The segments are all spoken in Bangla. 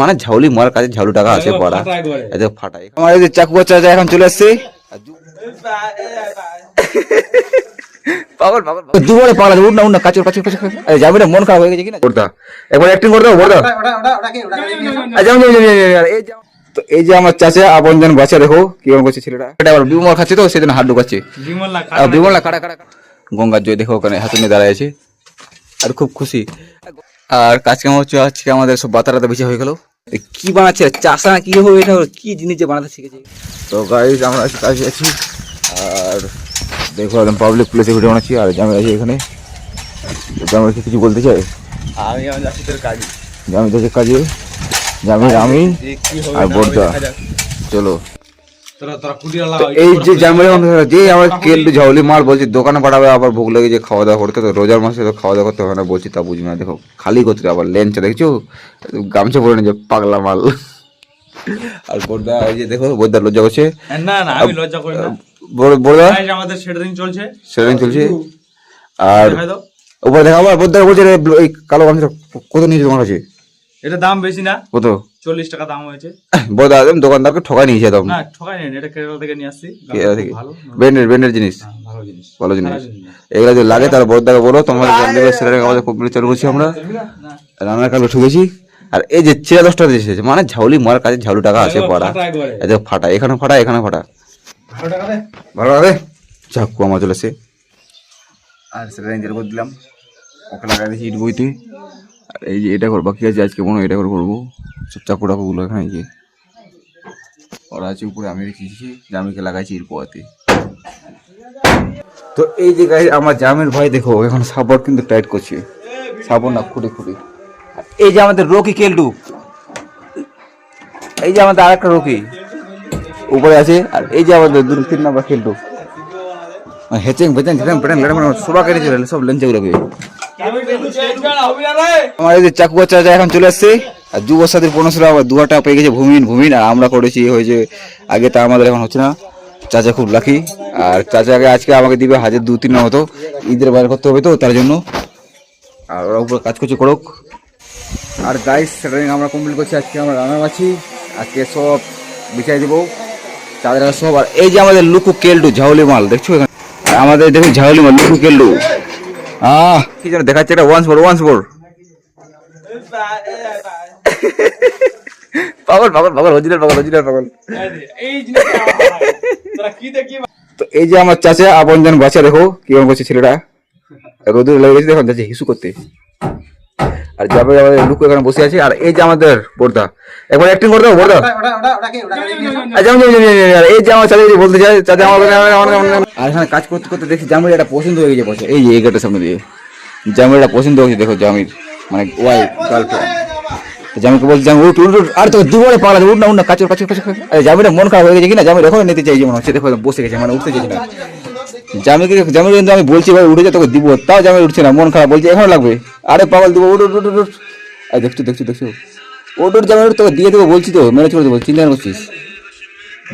মানে ঝাউলি মার কাছে ঝালু টাকা আছে পড়া ফাটাই আমার এই যে চাকু বাচ্চা এখন চলে আসছে পাগল পাগল দুবারে পাগল উঠ না কাচুর কাচুর কাচুর যাবে না মন খারাপ হয়ে গেছে কিনা বড়দা একবার অ্যাক্টিং করে দাও বড়দা তো এই যে আমার চাচা আপনজন বাচ্চা দেখো কিরকম করছে ছেলেটা এটা আবার বিমল খাচ্ছে তো সেজন্য হাত ঢুকাচ্ছে বিমল না কাটা কাটা গঙ্গার জয় দেখো ওখানে হাতে নিয়ে দাঁড়ায় আছে আর খুব খুশি আর কাজ কেমন হচ্ছে আজকে আমাদের সব বাতারাতে বেশি হয়ে গেল কি বানাচ্ছে চাষা না কি হবে এটা কি জিনিস যে বানাতে শিখেছি তো গাইস আমরা কাজে আছি আর দেখো একদম পাবলিক প্লেসে ভিডিও বানাচ্ছি আর আমি আছি এখানে আমরা কিছু বলতে চাই আমি যাচ্ছি তোর কাজে আমি যাচ্ছি কাজে আমি আর বড়দা চলো এই যে যে আমার কেল্টু ঝাউলি মাল বলছি দোকানে পাঠাবে আবার ভোগ লেগে যে খাওয়া দাওয়া করতে তো রোজার মাসে তো খাওয়া দাওয়া করতে হবে না বলছি তা বুঝি না দেখো খালি করতে আবার লেঞ্চা দেখছো গামছা পরে নিয়ে পাগলা মাল আর বড়দা এই যে দেখো বড়দা লজ্জা করছে না না আমি লজ্জা করি না বড়দা আমাদের সেদিন চলছে আর উপরে দেখা আবার বড়দা বলছে এই কালো গামছা কত নিয়েছে তোমার কাছে এটা দাম বেশি না কত 40 টাকা দাম হয়েছে বড়দা একদম দোকানদারকে ঠকাই নিয়েছে একদম না ঠকাই নেই এটা কেরল থেকে নিয়ে আসছি ভালো ব্র্যান্ডের জিনিস ভালো জিনিস এগুলা যদি লাগে তাহলে বড়দাকে বলো তোমাদের আমাদের খুব চালু করছি আমরা রান্নার কালো ঠুকেছি আর এই যে 10টা দিয়েছে মানে ঝাউলি মার কাছে ঝালু টাকা আছে পড়া এত ফাটা এখানে ফাটা ভালো লাগে চাকু আমার চলেছে আর সেটা ইঞ্জের করে দিলাম ওকে লাগাই দিয়েছি ইট বইতে আর এই যে এটা করবো বাকি আছে আজকে মনে হয় এটা করে করবো সব চাকু টাকুগুলো এখানে গিয়ে ওরা আছে উপরে আমি রেখেছি জামিকে লাগাইছি ইট পোয়াতে তো এই যে গাইস আমার জামের ভাই দেখো এখন সাপোর্ট কিন্তু টাইট করছে সাপোর্ট না খুঁটি এই যে আমাদের রকি কেলটু এই যে আমাদের আরেকটা রকি উপরে আছে আর এই যে আমাদের 2-3 নম্বর কেলটু হেচেং বেচেং পেটেন সবা কেটে চলে সব লেঞ্চে গুলো আমার এই যে চাকু বাচ্চা এখন চলে আসছে আর যুব সাথীর 1500 আবার দুয়াটা পেয়ে গেছে ভূমিন আর আমরা করেছি হয়েছে আগে তা আমাদের এখন হচ্ছে না চাচা খুব লাকি আর চাচাকে আজকে আমাকে দিবে 1000-2-3 মতো ঈদের বাইরে করতে হবে তো তার জন্য আর ওরা উপরে কাজ করছে করুক আর গাইস সেটারিং আমরা কমপ্লিট করছি আজকে আমরা রান্না আছি আজকে সব বিছাই দেবো চাঁদের সব আর এই যে আমাদের লুকু কেলটু ঝাউলি মাল দেখছো এখানে আমাদের দেখো ঝাউলি মাল লুকু কেলটু কি যেন দেখাচ্ছে এটা ওয়ান্স ফোর পাগল অরিজিনাল পাগল তো এই যে আমার চাচা আপনজন বাচ্চা দেখো কিরকম করছে ছেলেটা রোদে লেগে গেছে দেখো যাচ্ছে হিসু করতে আর যাবে আমাদের লুক এখানে বসে আছে আর এই যে আমাদের বড়দা একবার অ্যাক্টিং করে দাও বড়দা এই যে আমার চাচা বলতে চাই চাচা আমার আর এখানে কাজ করতে করতে দেখছি জামির একটা পছন্দ হয়ে গেছে বসে এই যে এই গেটের সামনে দিয়ে জামির একটা পছন্দ হয়েছে দেখো জামির মানে ওয়াইফ গার্লফ্রেন্ড জামিরকে বলছি জামির উঠ আর তো দুবারে পাগলা উঠ না কাচুর জামিরের মন খারাপ হয়ে গেছে কিনা জামির এখনো নিতে চাইছে মনে হচ্ছে দেখো বসে গেছে মানে উঠতে চাইছে না জামির কিন্তু আমি বলছি ভাই উঠে যা তোকে দিব তাও জামির উঠছে না মন খারাপ বলছে এখনো লাগবে আরে পাগল দিব উঠ দেখছো ওট জামির তোকে দিয়ে দেবো বলছি তো মেরে চলে দেবো চিন্তা করছিস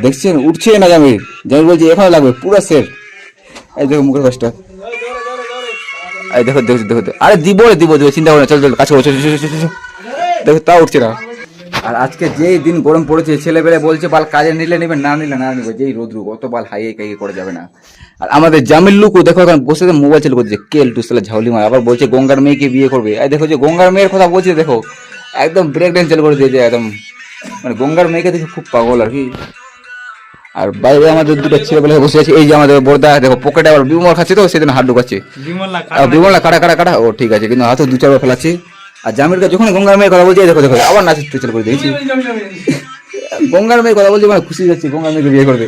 দেখছেন উঠছে না জামির বলছি এখনো লাগবে পুরো সেট এই দেখো মুখের কাজটা এই দেখো আরে দিব চিন্তা করো না চল কাজ করো দেখো তাও উঠছে না আর আজকে যেই দিন গরম পড়েছে ছেলেবেলে বলছে বাল কাজে নিলে নেবে না নিবে যেই রোদ্রু অত বাল হাইয়ে করে যাবে না আর আমাদের জামিল লুকু দেখো এখন বসে মোবাইল চালু করছে কেলটু সালা ঝাউলি মার আবার বলছে গঙ্গার মেয়েকে বিয়ে করবে আর দেখো যে গঙ্গার মেয়ের কথা বলছে দেখো একদম ব্রেক ড্যান্স চালু করে দিয়েছে একদম মানে গঙ্গার মেয়েকে দেখে খুব পাগল আর কি আর বাইরে আমাদের দুটো ছেলেবেলে বসে আছে এই যে আমাদের বড়দা দেখো পকেটে আবার বিমল খাচ্ছে তো সেদিন হাত ঢুকাচ্ছে বিমল না কাটা ও ঠিক আছে কিন্তু হাতে 2-4 বার ফেলাচ্ছে আর জামির যখন গঙ্গার মেয়ের কথা বলছে দেখো আবার নাচতে চালু করে দিয়েছি গঙ্গার মেয়ের কথা বলছে মানে খুশি যাচ্ছে গঙ্গার মেয়েকে বিয়ে করবে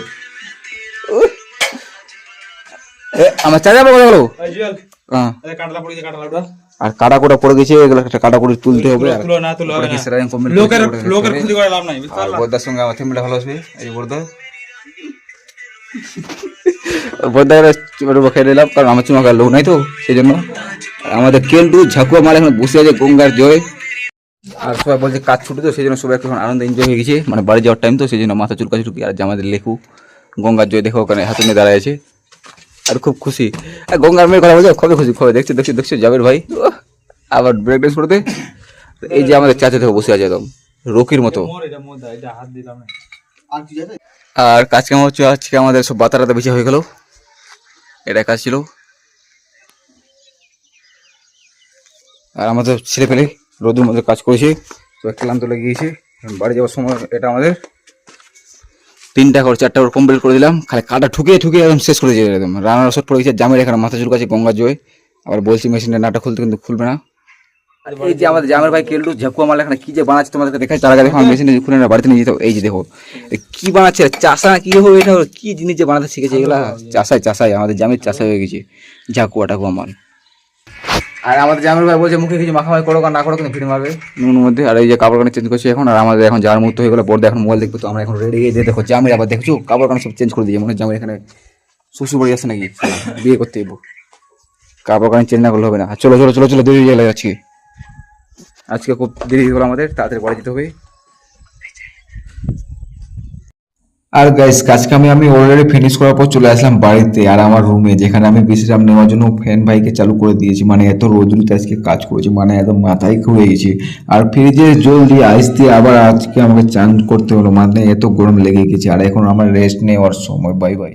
আমার চাচা কথা বলো আর কাটা কোটা পড়ে গেছে এগুলো একটা কাটা করে তুলতে হবে আর বড়দার সঙ্গে আমার ফ্যামিলিটা ভালো আসবে এই বড়দা খেয়ে নিলাম কারণ আমার চুমা খাওয়ার লোক নাই তো সেই জন্য আমাদের কেলটু ঝাকুয়া মাল এখন বসে আছে গঙ্গার জয় আর সবাই বলছে কাজ ছুটে তো সেই জন্য সবাই এখন আনন্দ এনজয় হয়ে গেছে মানে বাড়ি যাওয়ার টাইম তো সেই জন্য মাথা চুলকাচুলকি আর আমাদের লেখু গঙ্গার জয় দেখো ওখানে হাতে নিয়ে দাঁড়ায় আছে আর খুব খুশি আর গঙ্গার মেয়ের কথা বলছে খুবই খুশি দেখছো জাবের ভাই আবার ব্রেক ড্যান্স করতে এই যে আমাদের চাচা থেকে বসে আছে একদম রকির মতো। এটা হাত দিলাম না। আর কাজ কেমন হচ্ছে আজকে আমাদের সব বাতারাতে বেশি হয়ে গেল, এটা কাজ ছিল। আর আমাদের ছেলে পেলে রোদের মধ্যে কাজ করেছে, তো ক্লান্ত লেগে গিয়েছে। বাড়ি যাওয়ার সময় এটা আমাদের 3টা করে 4টা করে কমপ্লিট করে দিলাম, খালি কাটা ঠুকে ঠুকে একদম শেষ করে দিয়েছে একদম। রান্নার শট পড়ে গেছে, জামের এখানে মাথা চুলকাছে গঙ্গা জয়। আবার বলছি মেশিনের নাটা খুলতে, কিন্তু খুলবে না। এই যে আমাদের জামের ভাই কেলটু ঝাকুয়া মাল এখানে কি যে বানাচ্ছে তোমাদেরকে দেখাই, তার আগে দেখো মেশিনে খুলে না বাড়িতে নিয়ে যেতে হবে। এই যে দেখো কি বানাচ্ছে, চাষা কি হবে এটা, কি জিনিস যে বানাতে শিখেছে এগুলা, চাষাই আমাদের জামের চাষাই হয়ে গেছে ঝাকুয়া টাকুয়া মাল। আর আমাদের জামের ভাই বলছে মুখে কিছু মাখামাখি করো আর না করো কিন্তু ফিরে মারবে নুনের মধ্যে। আর এই যে কাপড় কানে চেঞ্জ করছে এখন। আর আমাদের এখন যাওয়ার মুহূর্ত হয়ে গেলো, পর্দা এখন মোবাইল দেখবো। তো আমরা এখন রেডি গিয়ে দেখো জামের আবার দেখছো কাপড় কানে সব চেঞ্জ করে দিয়ে, মনে হয় জামের এখানে শ্বশুর বাড়ি আসছে নাকি, বিয়ে করতে যাবো। কাপড় কানে চেঞ্জ না করলে হবে না। চলো চলো চলো চলো, দেরি হয়ে যাচ্ছি আজকে, খুব দেরি হয়ে গেলো আমাদের, তাড়াতাড়ি বাড়ি যেতে হবে। আর গাইস কাজকে আমি অলরেডি ফিনিশ করার পর চলে আসলাম বাড়িতে আর আমার রুমে, যেখানে আমি বিশ্রাম নেওয়ার জন্য ফ্যান ভাইকে চালু করে দিয়েছি। মানে এত রোদ্রুতে আজকে কাজ করেছি, মানে একদম মাথায় ঘুরে গেছি। আর ফ্রিজে জল দিয়ে আইস দিয়ে আবার আজকে আমাকে চান করতে হলো, মানে এত গরম লেগে গেছে। আর এখন আমার রেস্ট নেওয়ার সময়। Bye bye.